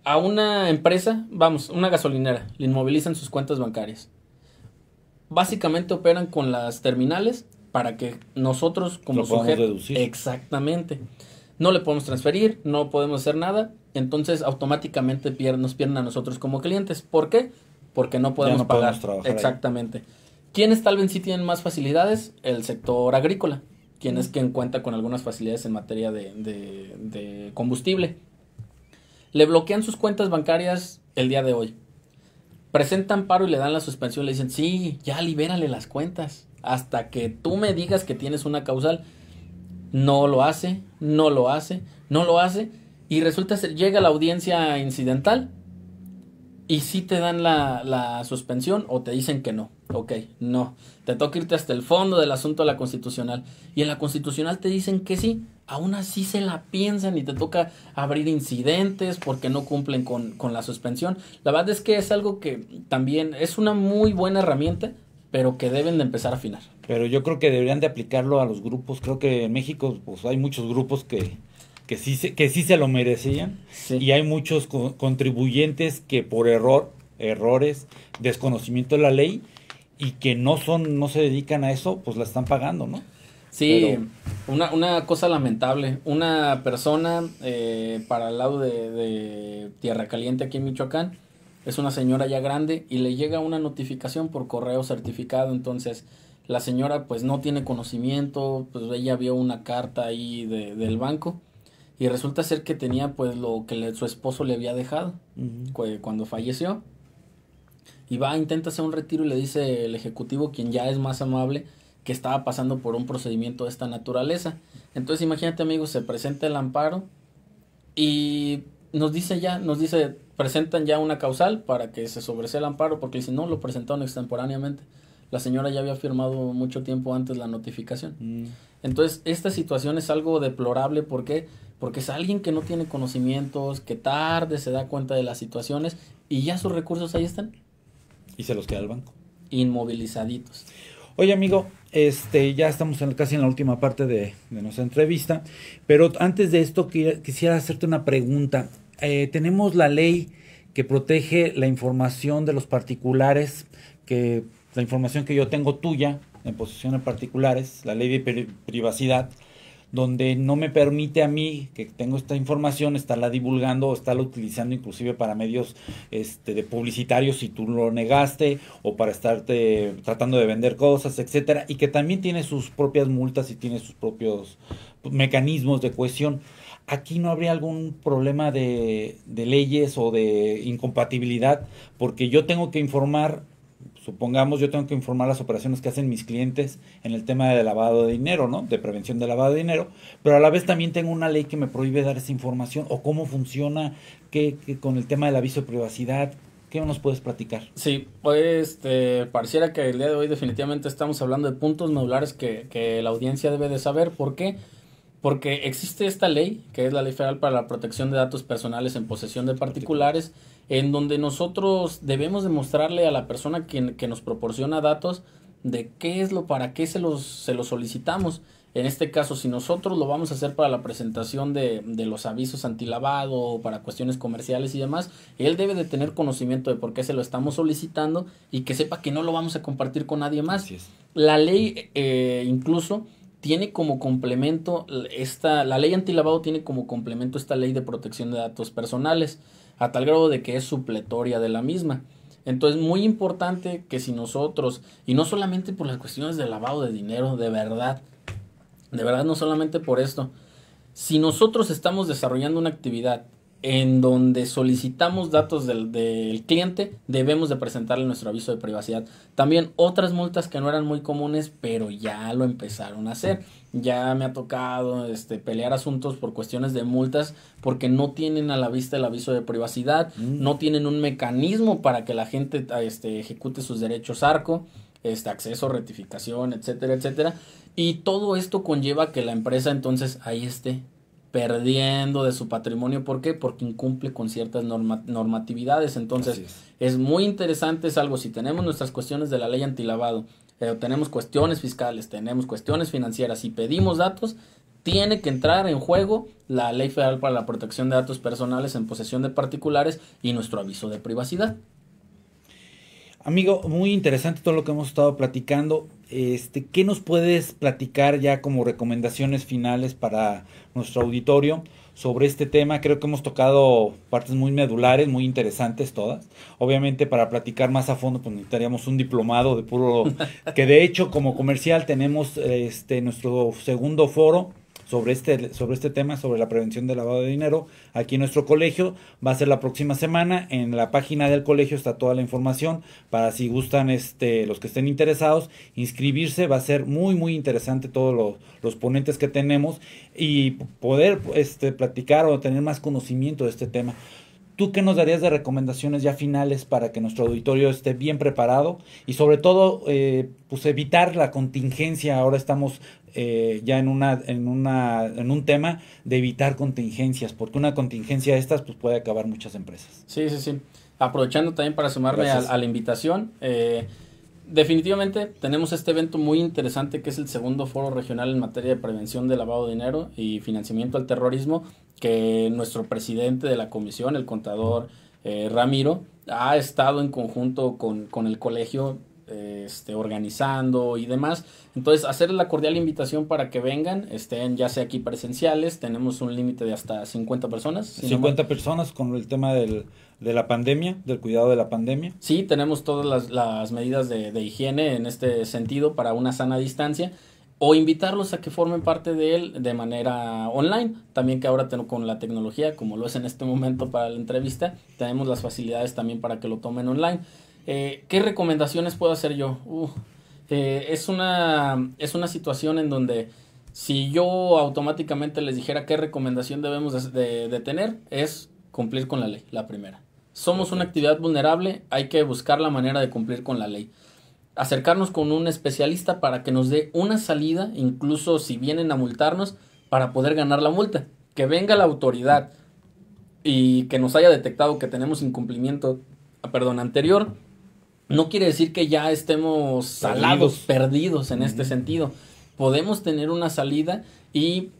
a una empresa, una gasolinera, le inmovilizan sus cuentas bancarias. Básicamente operan con las terminales para que nosotros como sujeto, deducir. Exactamente, no le podemos transferir, no podemos hacer nada, entonces automáticamente nos pierden a nosotros como clientes. ¿Por qué? Porque no podemos pagar. Exactamente. Ahí. ¿Quiénes tal vez sí tienen más facilidades? El sector agrícola, quien es quien cuenta con algunas facilidades en materia de combustible. Le bloquean sus cuentas bancarias el día de hoy. Presentan paro y le dan la suspensión. Le dicen, sí, ya libérale las cuentas. Hasta que tú me digas que tienes una causal. No lo hace. Y resulta ser, llega la audiencia incidental. Y sí te dan la suspensión o te dicen que no. Ok, no. Te toca irte hasta el fondo del asunto de la constitucional. Y en la constitucional te dicen que sí. Aún así se la piensan y te toca abrir incidentes porque no cumplen con la suspensión. La verdad es que es algo que también es una muy buena herramienta pero que deben de empezar a afinar. Pero yo creo que deberían de aplicarlo a los grupos. Creo que en México pues hay muchos grupos que sí se lo merecían. Sí. Y hay muchos contribuyentes que por errores, desconocimiento de la ley y que no se dedican a eso, pues la están pagando, ¿no? Sí, una cosa lamentable. Una persona para el lado de Tierra Caliente aquí en Michoacán, es una señora ya grande y le llega una notificación por correo certificado. Entonces la señora pues no tiene conocimiento, pues ella vio una carta ahí del banco y resulta ser que tenía pues lo que su esposo le había dejado cuando falleció. Y va, intenta hacer un retiro y le dice el ejecutivo, quien ya es más amable, que estaba pasando por un procedimiento de esta naturaleza. Entonces imagínate, amigos, se presenta el amparo y nos dice, presentan ya una causal para que se sobresea el amparo, porque si no, lo presentaron extemporáneamente. La señora ya había firmado mucho tiempo antes la notificación. Entonces, esta situación es algo deplorable. ¿Por qué? Porque es alguien que no tiene conocimientos, que tarde se da cuenta de las situaciones y ya sus recursos ahí están. Y se los queda el banco. Inmovilizaditos. Oye, amigo, ya estamos casi en la última parte de nuestra entrevista, pero antes de esto quisiera hacerte una pregunta. Tenemos la ley que protege la información de los particulares, que la información que yo tengo tuya en posesión de particulares, la ley de privacidad, donde no me permite a mí, que tengo esta información, estarla divulgando o estarla utilizando inclusive para medios de publicitarios si tú lo negaste, o para estarte tratando de vender cosas, etcétera, y que también tiene sus propias multas y tiene sus propios mecanismos de cohesión. ¿Aquí no habría algún problema de leyes o de incompatibilidad? Porque yo tengo que informar, supongamos, yo tengo que informar las operaciones que hacen mis clientes en el tema de lavado de dinero, ¿no? De prevención de lavado de dinero, pero a la vez también tengo una ley que me prohíbe dar esa información. ¿O cómo funciona con el tema del aviso de privacidad? ¿Qué nos puedes platicar? Sí, pues pareciera que el día de hoy definitivamente estamos hablando de puntos medulares que la audiencia debe de saber. ¿Por qué? Porque existe esta ley, que es la Ley Federal para la Protección de Datos Personales en posesión de particulares, en donde nosotros debemos demostrarle a la persona que nos proporciona datos de para qué se los solicitamos. En este caso, si nosotros lo vamos a hacer para la presentación de los avisos antilavado o para cuestiones comerciales y demás, él debe de tener conocimiento de por qué se lo estamos solicitando y que sepa que no lo vamos a compartir con nadie más. Así es. La ley incluso tiene como complemento la ley antilavado tiene como complemento esta ley de protección de datos personales, a tal grado de que es supletoria de la misma. Entonces, muy importante que si nosotros, y no solamente por las cuestiones de lavado de dinero, de verdad no solamente por esto, si nosotros estamos desarrollando una actividad en donde solicitamos datos del cliente, debemos de presentarle nuestro aviso de privacidad. También otras multas que no eran muy comunes, pero ya lo empezaron a hacer. Ya me ha tocado pelear asuntos por cuestiones de multas porque no tienen a la vista el aviso de privacidad, no tienen un mecanismo para que la gente ejecute sus derechos ARCO, acceso, rectificación, etcétera, etcétera. Y todo esto conlleva que la empresa entonces ahí esté perdiendo de su patrimonio. ¿Por qué? Porque incumple con ciertas normatividades. Entonces es muy interesante, es algo, si tenemos nuestras cuestiones de la ley antilavado, tenemos cuestiones fiscales, tenemos cuestiones financieras y pedimos datos, tiene que entrar en juego la Ley Federal para la Protección de Datos Personales en posesión de particulares y nuestro aviso de privacidad. Amigo, muy interesante todo lo que hemos estado platicando. ¿Qué nos puedes platicar ya como recomendaciones finales para nuestro auditorio sobre este tema? Creo que hemos tocado partes muy medulares, muy interesantes todas. Obviamente, para platicar más a fondo, pues necesitaríamos un diplomado de puro, que de hecho como comercial tenemos nuestro segundo foro sobre este tema, sobre la prevención del lavado de dinero, aquí en nuestro colegio. Va a ser la próxima semana. En la página del colegio está toda la información para si gustan los que estén interesados inscribirse. Va a ser muy muy interesante todos los ponentes que tenemos y poder platicar o tener más conocimiento de este tema. ¿Tú qué nos darías de recomendaciones ya finales para que nuestro auditorio esté bien preparado y sobre todo pues evitar la contingencia? Ahora estamos ya en un tema de evitar contingencias, porque una contingencia de estas pues puede acabar muchas empresas. Sí. Aprovechando también para sumarme a la invitación, definitivamente tenemos este evento muy interesante que es el segundo foro regional en materia de prevención de lavado de dinero y financiamiento al terrorismo, que nuestro presidente de la comisión, el contador Ramiro, ha estado en conjunto con el colegio organizando y demás. Entonces, hacerles la cordial invitación para que vengan, estén ya sea aquí presenciales, tenemos un límite de hasta 50 personas. 50 personas con el tema de la pandemia, del cuidado de la pandemia. Sí, tenemos todas las medidas de higiene en este sentido para una sana distancia, o invitarlos a que formen parte de él de manera online. También que ahora con la tecnología, como lo es en este momento para la entrevista, tenemos las facilidades también para que lo tomen online. ¿Qué recomendaciones puedo hacer yo? Es una situación en donde si yo automáticamente les dijera qué recomendación debemos de tener, es cumplir con la ley, la primera. Somos una actividad vulnerable, hay que buscar la manera de cumplir con la ley. Acercarnos con un especialista para que nos dé una salida, incluso si vienen a multarnos, para poder ganar la multa. Que venga la autoridad y que nos haya detectado que tenemos incumplimiento, anterior, no quiere decir que ya estemos salados, perdidos en este sentido. Podemos tener una salida y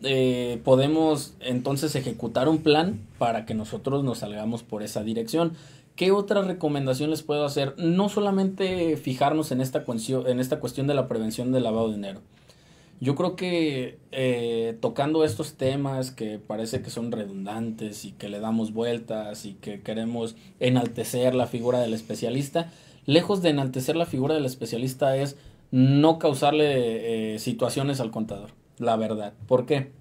podemos entonces ejecutar un plan para que nosotros nos salgamos por esa dirección. ¿Qué otras recomendaciones les puedo hacer? No solamente fijarnos en esta cuestión de la prevención del lavado de dinero. Yo creo que tocando estos temas que parece que son redundantes y que le damos vueltas y que queremos enaltecer la figura del especialista, lejos de enaltecer la figura del especialista es no causarle situaciones al contador, la verdad. ¿Por qué?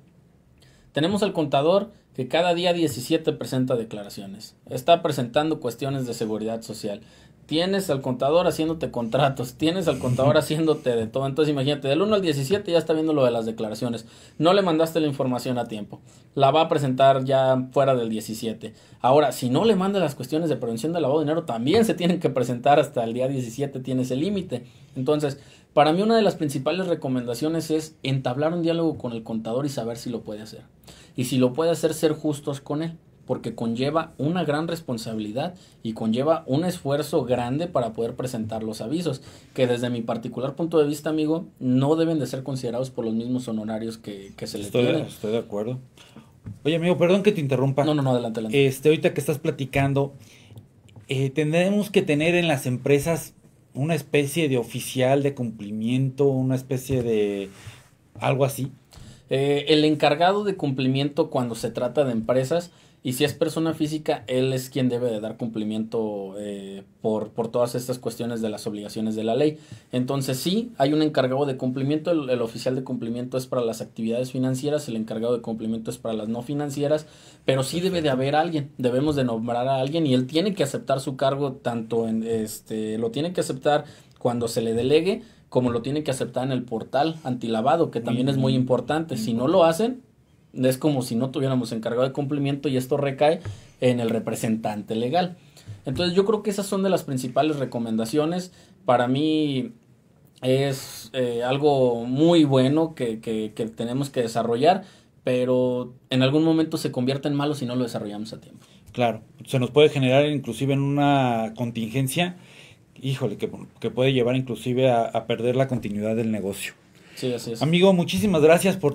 Tenemos al contador que cada día 17 presenta declaraciones, está presentando cuestiones de seguridad social. Tienes al contador haciéndote contratos, tienes al contador haciéndote de todo. Entonces imagínate, del 1 al 17 ya está viendo lo de las declaraciones. No le mandaste la información a tiempo. La va a presentar ya fuera del 17. Ahora, si no le manda las cuestiones de prevención de lavado de dinero, también se tienen que presentar hasta el día 17, tiene ese límite. Entonces, para mí una de las principales recomendaciones es entablar un diálogo con el contador y saber si lo puede hacer. Y si lo puede hacer, ser justos con él, porque conlleva una gran responsabilidad y conlleva un esfuerzo grande para poder presentar los avisos, que desde mi particular punto de vista, amigo, no deben de ser considerados por los mismos honorarios que se les tienen. Estoy de acuerdo. Oye, amigo, perdón que te interrumpa. No, adelante. Ahorita que estás platicando, tendremos que tener en las empresas una especie de oficial de cumplimiento, una especie de algo así. El encargado de cumplimiento cuando se trata de empresas, y si es persona física, él es quien debe de dar cumplimiento por todas estas cuestiones de las obligaciones de la ley. Entonces sí, hay un encargado de cumplimiento, el oficial de cumplimiento es para las actividades financieras, el encargado de cumplimiento es para las no financieras, pero sí debe de haber alguien, debemos de nombrar a alguien y él tiene que aceptar su cargo, tanto lo tiene que aceptar cuando se le delegue, como lo tiene que aceptar en el portal antilavado, que también es muy importante. Si no lo hacen, es como si no tuviéramos encargado de cumplimiento y esto recae en el representante legal. Entonces yo creo que esas son de las principales recomendaciones. Para mí es algo muy bueno que tenemos que desarrollar, pero en algún momento se convierte en malo si no lo desarrollamos a tiempo. Claro, se nos puede generar inclusive en una contingencia, híjole, que puede llevar inclusive a perder la continuidad del negocio. Sí, así es. Amigo, muchísimas gracias por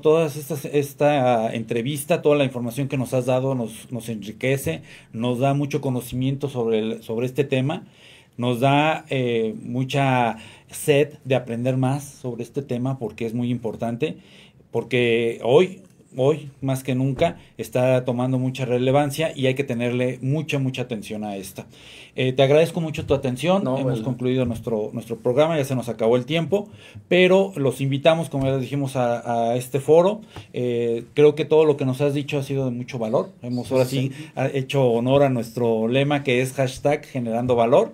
esta entrevista, toda la información que nos has dado nos enriquece, nos da mucho conocimiento sobre este tema, nos da mucha sed de aprender más sobre este tema porque es muy importante, porque hoy más que nunca está tomando mucha relevancia y hay que tenerle mucha atención a esta. Te agradezco mucho tu atención. Hemos concluido nuestro programa, ya se nos acabó el tiempo, pero los invitamos, como ya les dijimos, a este foro. Creo que todo lo que nos has dicho ha sido de mucho valor. Hemos ahora sí hecho honor a nuestro lema, que es #generando-valor.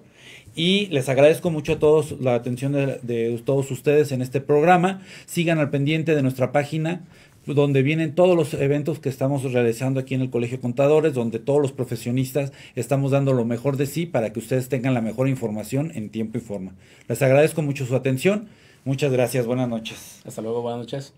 Y les agradezco mucho a todos la atención de todos ustedes en este programa. Sigan al pendiente de nuestra página, donde vienen todos los eventos que estamos realizando aquí en el Colegio de Contadores, donde todos los profesionistas estamos dando lo mejor de sí para que ustedes tengan la mejor información en tiempo y forma. Les agradezco mucho su atención. Muchas gracias. Buenas noches. Hasta luego. Buenas noches.